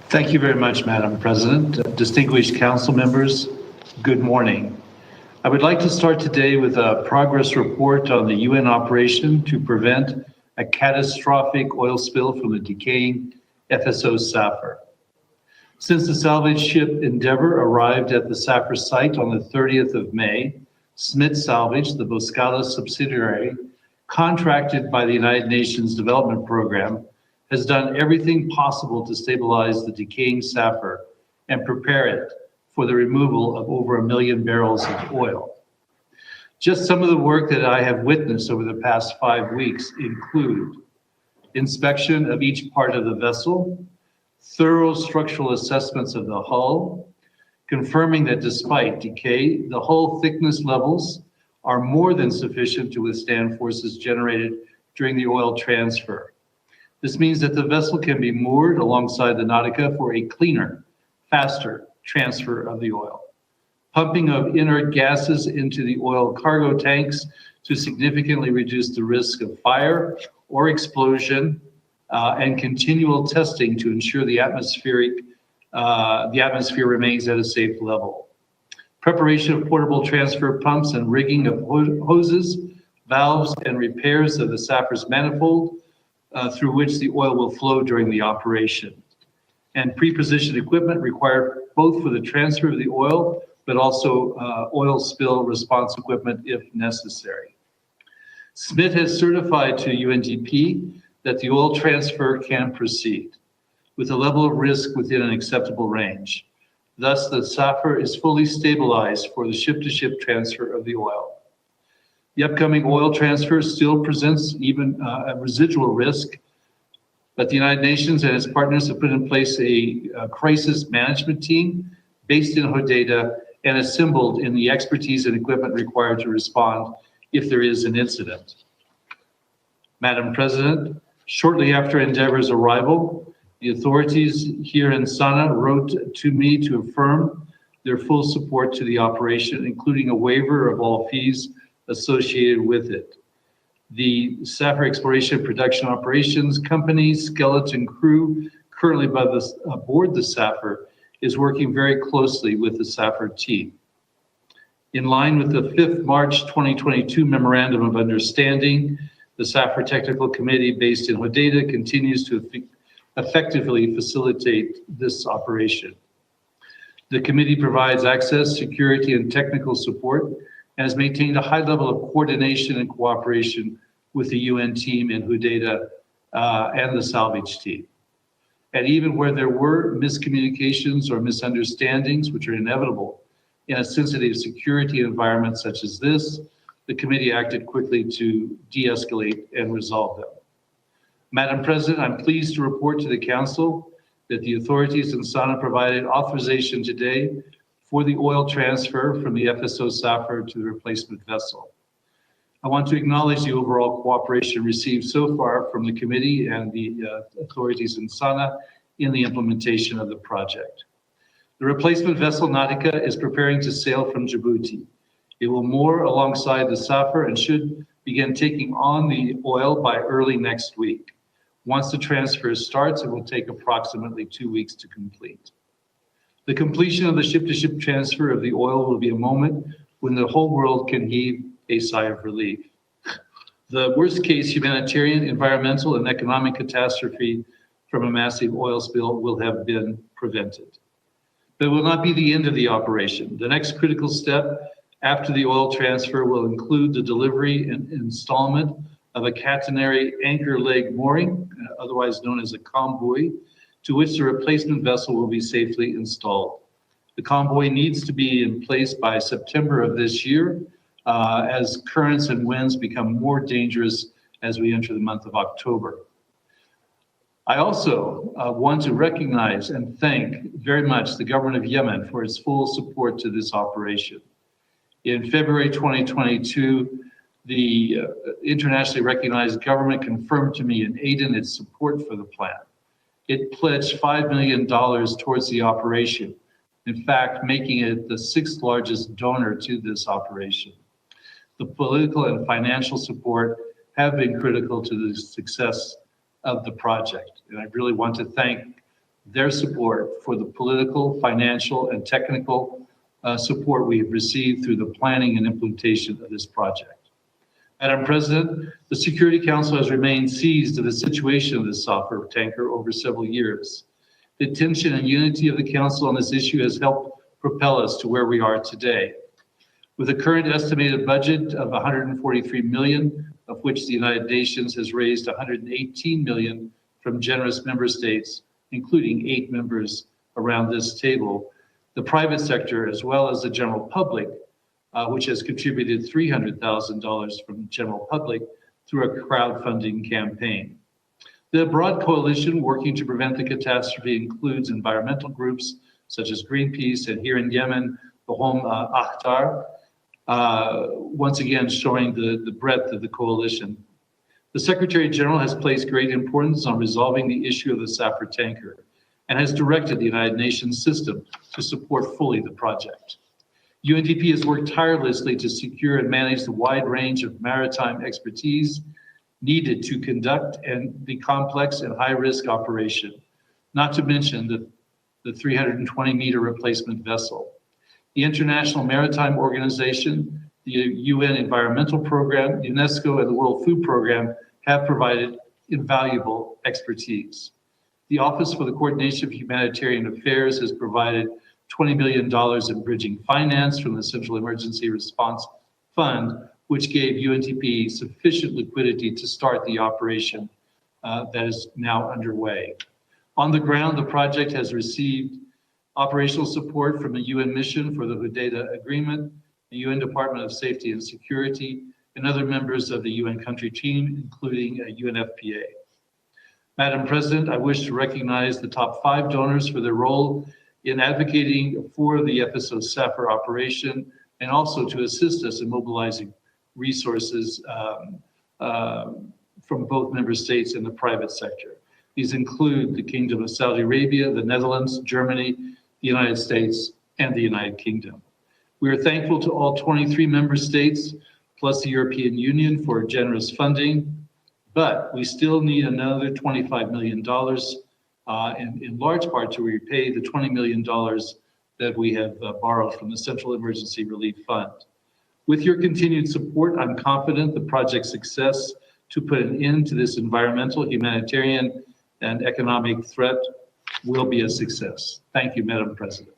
Thank you very much, Madam President. Distinguished council members, good morning. I would like to start today with a progress report on the UN operation to prevent a catastrophic oil spill from the decaying FSO Safer. Since the salvage ship Ndeavor arrived at the Safer site on the 30th of May, SMIT Salvage, the Boskalis subsidiary, contracted by the United Nations Development Program, has done everything possible to stabilize the decaying Safer and prepare it for the removal of over 1 million barrels of oil. Just some of the work that I have witnessed over the past 5 weeks include inspection of each part of the vessel, thorough structural assessments of the hull, confirming that despite decay, the hull thickness levels are more than sufficient to withstand forces generated during the oil transfer. This means that the vessel can be moored alongside the Nautica for a cleaner, faster transfer of the oil. Pumping of inert gases into the oil cargo tanks to significantly reduce the risk of fire or explosion, and continual testing to ensure the atmosphere remains at a safe level. Preparation of portable transfer pumps and rigging of hoses, valves, and repairs of the Safer's manifold through which the oil will flow during the operation. And pre-positioned equipment required both for the transfer of the oil, but also oil spill response equipment if necessary. SMIT has certified to UNDP that the oil transfer can proceed with a level of risk within an acceptable range. Thus, the Safer is fully stabilized for the ship-to-ship transfer of the oil. The upcoming oil transfer still presents even a residual risk, but the United Nations and its partners have put in place a crisis management team based in Hodeidah and assembled in the expertise and equipment required to respond if there is an incident. Madam President, shortly after Ndeavor's arrival, the authorities here in Sana'a wrote to me to affirm their full support to the operation, including a waiver of all fees associated with it. The Safer Exploration Production Operations Company skeleton crew currently aboard the Safer is working very closely with the Safer team. In line with the 5th March 2022 Memorandum of Understanding, the Safer Technical Committee based in Hodeidah continues to effectively facilitate this operation. The committee provides access, security, and technical support and has maintained a high level of coordination and cooperation with the UN team in Hodeidah and the salvage team. And even where there were miscommunications or misunderstandings, which are inevitable in a sensitive security environment such as this, the committee acted quickly to de-escalate and resolve them. Madam President, I'm pleased to report to the Council that the authorities in Sana'a provided authorization today for the oil transfer from the FSO Safer to the replacement vessel. I want to acknowledge the overall cooperation received so far from the committee and the authorities in Sana'a in the implementation of the project. The replacement vessel Nautica is preparing to sail from Djibouti. It will moor alongside the Safer and should begin taking on the oil by early next week. Once the transfer starts, it will take approximately 2 weeks to complete. The completion of the ship-to-ship transfer of the oil will be a moment when the whole world can heave a sigh of relief. The worst-case humanitarian, environmental, and economic catastrophe from a massive oil spill will have been prevented. But it will not be the end of the operation. The next critical step after the oil transfer will include the delivery and installment of a catenary anchor leg mooring, otherwise known as a convoy, to which the replacement vessel will be safely installed. The convoy needs to be in place by September of this year, as currents and winds become more dangerous as we enter the month of October. I also want to recognize and thank very much the government of Yemen for its full support to this operation. In February 2022, the internationally recognized government confirmed to me in Aden its support for the plan. It pledged $5 million towards the operation, in fact, making it the 6th largest donor to this operation. The political and financial support have been critical to the success of the project. And I really want to thank their support for the political, financial, and technical support we have received through the planning and implementation of this project. Madam President, the Security Council has remained seized of the situation of the Safer tanker over several years. The attention and unity of the Council on this issue has helped propel us to where we are today. With a current estimated budget of $143 million, of which the United Nations has raised $118 million from generous member states, including 8 members around this table, the private sector, as well as the general public, which has contributed $300,000 from the general public through a crowdfunding campaign. The broad coalition working to prevent the catastrophe includes environmental groups such as Greenpeace, and here in Yemen, the Home Akhtar, once again showing the breadth of the coalition. The Secretary General has placed great importance on resolving the issue of the Safer tanker and has directed the United Nations system to support fully the project. UNDP has worked tirelessly to secure and manage the wide range of maritime expertise needed to conduct the complex and high-risk operation, not to mention the 320-meter replacement vessel. The International Maritime Organization, the UN Environmental Program, UNESCO, and the World Food Program have provided invaluable expertise. The Office for the Coordination of Humanitarian Affairs has provided $20 million in bridging finance from the Central Emergency Response Fund, which gave UNDP sufficient liquidity to start the operation that is now underway. On the ground, the project has received operational support from the UN mission for the Hudaida Agreement, the UN Department of Safety and Security, and other members of the UN country team, including UNFPA. Madam President, I wish to recognize the top 5 donors for their role in advocating for the FSO Safer operation and also to assist us in mobilizing resources from both member states and the private sector. These include the Kingdom of Saudi Arabia, the Netherlands, Germany, the United States, and the United Kingdom. We are thankful to all 23 member states, plus the European Union, for generous funding, but we still need another $25 million, in large part to repay the $20 million that we have borrowed from the Central Emergency Relief Fund. With your continued support, I'm confident the project's success to put an end to this environmental, humanitarian, and economic threat will be a success. Thank you, Madam President.